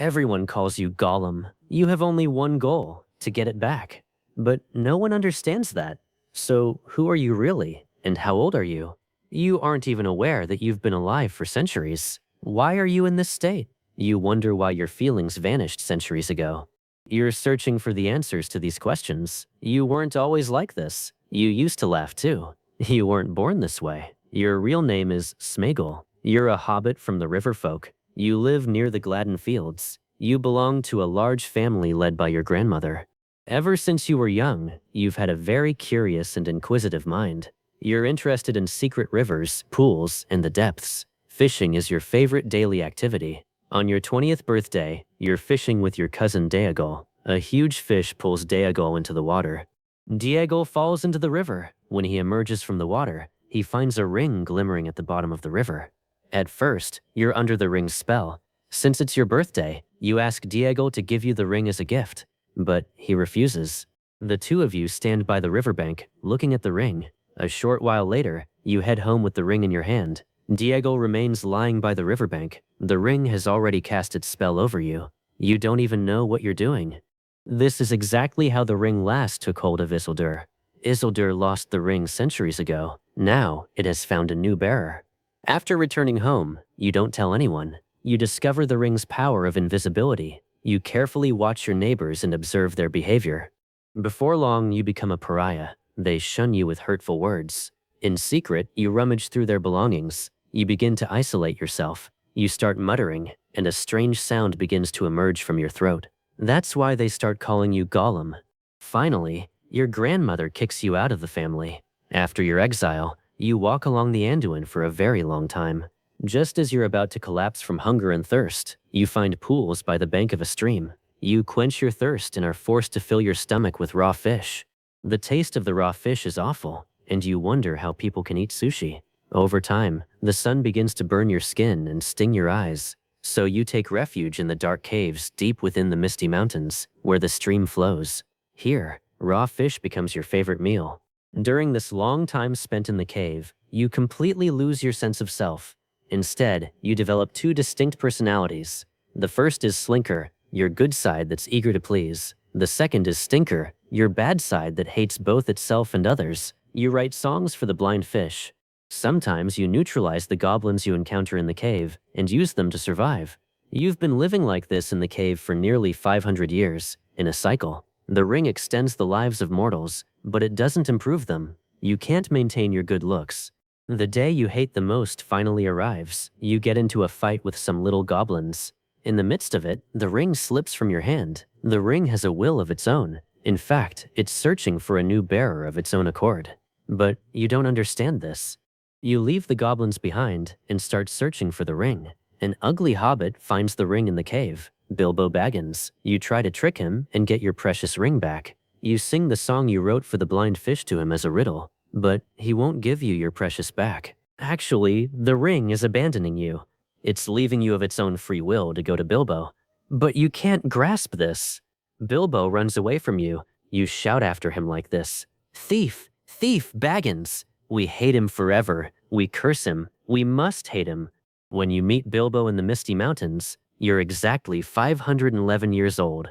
Everyone calls you Gollum. You have only one goal, to get it back. But no one understands that. So who are you really, and how old are you? You aren't even aware that you've been alive for centuries. Why are you in this state? You wonder why your feelings vanished centuries ago. You're searching for the answers to these questions. You weren't always like this. You used to laugh too. You weren't born this way. Your real name is Smeagol. You're a hobbit from the river folk. You live near the Gladden Fields. You belong to a large family led by your grandmother. Ever since you were young, you've had a very curious and inquisitive mind. You're interested in secret rivers, pools, and the depths. Fishing is your favorite daily activity. On your 20th birthday, you're fishing with your cousin Diegol. A huge fish pulls Diegol into the water. Diegol falls into the river. When he emerges from the water, he finds a ring glimmering at the bottom of the river. At first, you're under the ring's spell. Since it's your birthday, you ask Diegol to give you the ring as a gift, but he refuses. The two of you stand by the riverbank, looking at the ring. A short while later, you head home with the ring in your hand. Diegol remains lying by the riverbank. The ring has already cast its spell over you. You don't even know what you're doing. This is exactly how the ring last took hold of Isildur. Isildur lost the ring centuries ago. Now, it has found a new bearer. After returning home, you don't tell anyone. You discover the ring's power of invisibility. You carefully watch your neighbors and observe their behavior. Before long, you become a pariah. They shun you with hurtful words. In secret, you rummage through their belongings. You begin to isolate yourself. You start muttering, and a strange sound begins to emerge from your throat. That's why they start calling you Gollum. Finally, your grandmother kicks you out of the family. After your exile, you walk along the Anduin for a very long time. Just as you're about to collapse from hunger and thirst, you find pools by the bank of a stream. You quench your thirst and are forced to fill your stomach with raw fish. The taste of the raw fish is awful, and you wonder how people can eat sushi. Over time, the sun begins to burn your skin and sting your eyes. So you take refuge in the dark caves deep within the misty mountains, where the stream flows. Here, raw fish becomes your favorite meal. During this long time spent in the cave, you completely lose your sense of self. Instead, you develop two distinct personalities. The first is Slinker, your good side that's eager to please. The second is Stinker, your bad side that hates both itself and others. You write songs for the blind fish. Sometimes you neutralize the goblins you encounter in the cave and use them to survive. You've been living like this in the cave for nearly 500 years, in a cycle. The ring extends the lives of mortals, but it doesn't improve them. You can't maintain your good looks. The day you hate the most finally arrives. You get into a fight with some little goblins. In the midst of it, the ring slips from your hand. The ring has a will of its own. In fact, it's searching for a new bearer of its own accord. But you don't understand this. You leave the goblins behind and start searching for the ring. An ugly hobbit finds the ring in the cave, Bilbo Baggins. You try to trick him and get your precious ring back. You sing the song you wrote for the blind fish to him as a riddle, but he won't give you your precious back. Actually, the ring is abandoning you. It's leaving you of its own free will to go to Bilbo. But you can't grasp this. Bilbo runs away from you. You shout after him like this: "Thief! Thief, Baggins! We hate him forever. We curse him. We must hate him." When you meet Bilbo in the Misty Mountains, you're exactly 511 years old.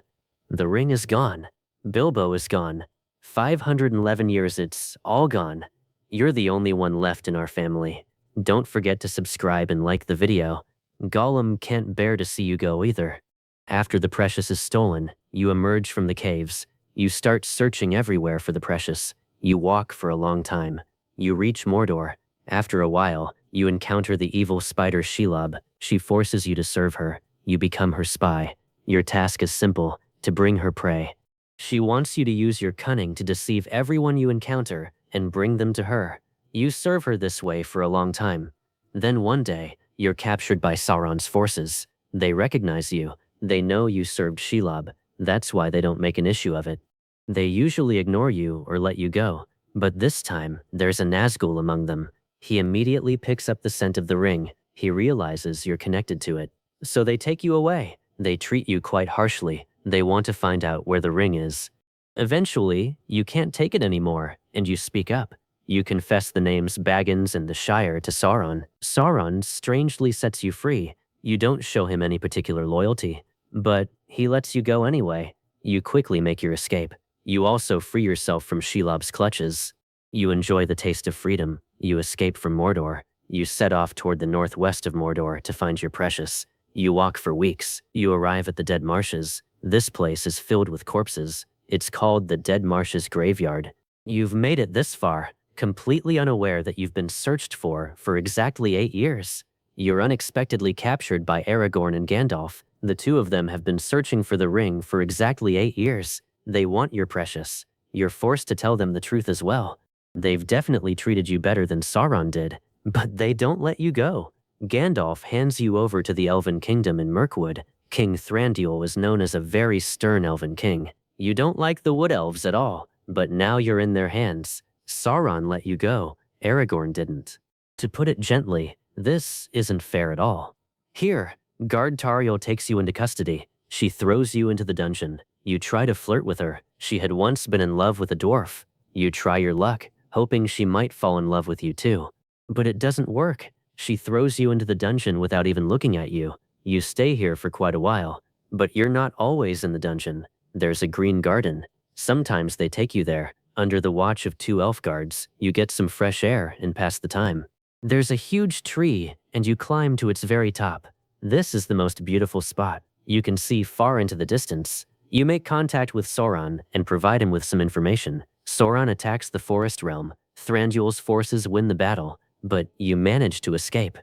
The ring is gone. Bilbo is gone. 511 years, it's all gone. You're the only one left in our family. Don't forget to subscribe and like the video. Gollum can't bear to see you go either. After the precious is stolen, you emerge from the caves. You start searching everywhere for the precious. You walk for a long time. You reach Mordor. After a while, you encounter the evil spider Shelob. She forces you to serve her. You become her spy. Your task is simple: to bring her prey. She wants you to use your cunning to deceive everyone you encounter and bring them to her. You serve her this way for a long time. Then one day, you're captured by Sauron's forces. They recognize you. They know you served Shelob. That's why they don't make an issue of it. They usually ignore you or let you go. But this time, there's a Nazgul among them. He immediately picks up the scent of the ring. He realizes you're connected to it. So they take you away. They treat you quite harshly. They want to find out where the ring is. Eventually, you can't take it anymore, and you speak up. You confess the names Baggins and the Shire to Sauron. Sauron strangely sets you free. You don't show him any particular loyalty. But he lets you go anyway. You quickly make your escape. You also free yourself from Shelob's clutches. You enjoy the taste of freedom. You escape from Mordor. You set off toward the northwest of Mordor to find your precious. You walk for weeks. You arrive at the Dead Marshes. This place is filled with corpses. It's called the Dead Marshes Graveyard. You've made it this far, completely unaware that you've been searched for exactly 8 years. You're unexpectedly captured by Aragorn and Gandalf. The two of them have been searching for the ring for exactly 8 years. They want your precious. You're forced to tell them the truth as well. They've definitely treated you better than Sauron did, but they don't let you go. Gandalf hands you over to the Elven Kingdom in Mirkwood. King Thranduil was known as a very stern Elven king. You don't like the Wood Elves at all, but now you're in their hands. Sauron let you go. Aragorn didn't. To put it gently, this isn't fair at all. Here, Guard Tariel takes you into custody. She throws you into the dungeon. You try to flirt with her. She had once been in love with a dwarf. You try your luck, hoping she might fall in love with you too. But it doesn't work. She throws you into the dungeon without even looking at you. You stay here for quite a while. But you're not always in the dungeon. There's a green garden. Sometimes they take you there. Under the watch of 2 elf guards, you get some fresh air and pass the time. There's a huge tree, and you climb to its very top. This is the most beautiful spot. You can see far into the distance. You make contact with Sauron and provide him with some information. Sauron attacks the forest realm. Thranduil's forces win the battle, but you manage to escape.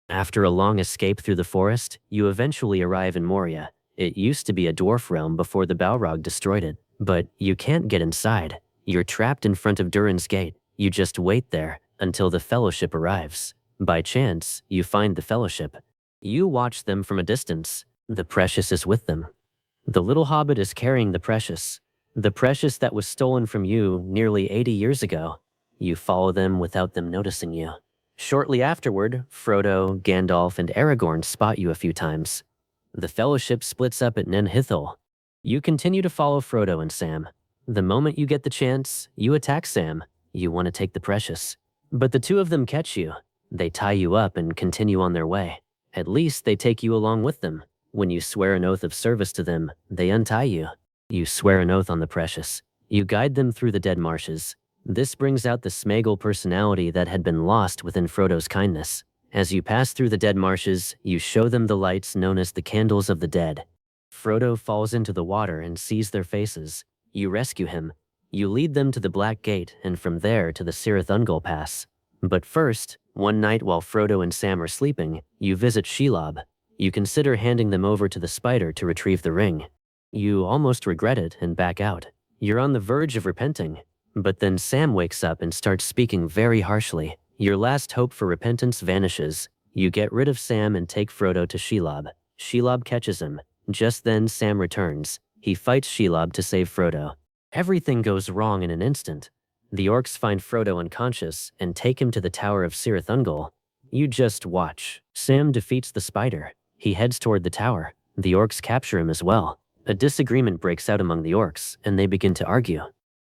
After a long escape through the forest, you eventually arrive in Moria. It used to be a dwarf realm before the Balrog destroyed it, but you can't get inside. You're trapped in front of Durin's Gate. You just wait there until the Fellowship arrives. By chance, you find the Fellowship. You watch them from a distance. The precious is with them. The little hobbit is carrying the precious that was stolen from you nearly 80 years ago. You follow them without them noticing you. Shortly afterward, Frodo, Gandalf, and Aragorn spot you a few times. The Fellowship splits up at Nen Hithel. You continue to follow Frodo and Sam. The moment you get the chance, you attack Sam. You want to take the precious. But the two of them catch you. They tie you up and continue on their way. At least they take you along with them. When you swear an oath of service to them, they untie you. You swear an oath on the precious. You guide them through the Dead Marshes. This brings out the Smeagol personality that had been lost within Frodo's kindness. As you pass through the Dead Marshes, you show them the lights known as the Candles of the Dead. Frodo falls into the water and sees their faces. You rescue him. You lead them to the Black Gate and from there to the Cirith Ungol Pass. But first, one night while Frodo and Sam are sleeping, you visit Shelob. You consider handing them over to the spider to retrieve the ring. You almost regret it and back out. You're on the verge of repenting. But then Sam wakes up and starts speaking very harshly. Your last hope for repentance vanishes. You get rid of Sam and take Frodo to Shelob. Shelob catches him. Just then Sam returns. He fights Shelob to save Frodo. Everything goes wrong in an instant. The orcs find Frodo unconscious and take him to the Tower of Cirith Ungol. You just watch. Sam defeats the spider. He heads toward the tower. The orcs capture him as well. A disagreement breaks out among the orcs, and they begin to argue.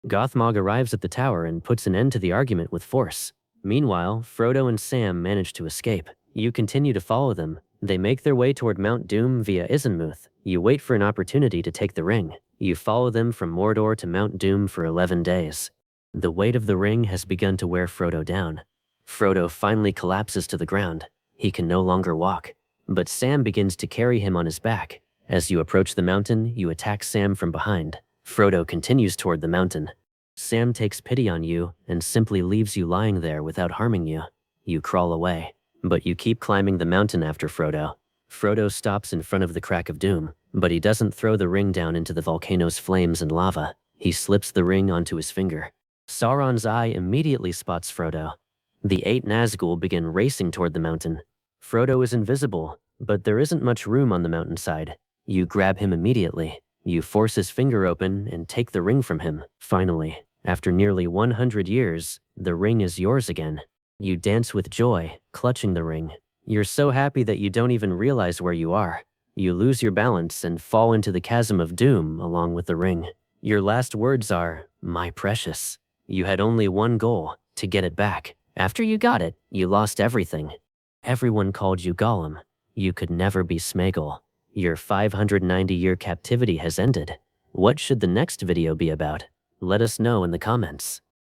Gothmog arrives at the tower and puts an end to the argument with force. Meanwhile, Frodo and Sam manage to escape. You continue to follow them. They make their way toward Mount Doom via Isenmuth. You wait for an opportunity to take the ring. You follow them from Mordor to Mount Doom for 11 days. The weight of the ring has begun to wear Frodo down. Frodo finally collapses to the ground. He can no longer walk. But Sam begins to carry him on his back. As you approach the mountain, you attack Sam from behind. Frodo continues toward the mountain. Sam takes pity on you and simply leaves you lying there without harming you. You crawl away, but you keep climbing the mountain after Frodo. Frodo stops in front of the Crack of Doom, but he doesn't throw the ring down into the volcano's flames and lava. He slips the ring onto his finger. Sauron's eye immediately spots Frodo. The 8 Nazgul begin racing toward the mountain. Frodo is invisible, but there isn't much room on the mountainside. You grab him immediately. You force his finger open and take the ring from him. Finally, after nearly 100 years, the ring is yours again. You dance with joy, clutching the ring. You're so happy that you don't even realize where you are. You lose your balance and fall into the chasm of doom along with the ring. Your last words are, "My precious." You had only one goal, to get it back. After you got it, you lost everything. Everyone called you Gollum. You could never be Smeagol. Your 590-year captivity has ended. What should the next video be about? Let us know in the comments.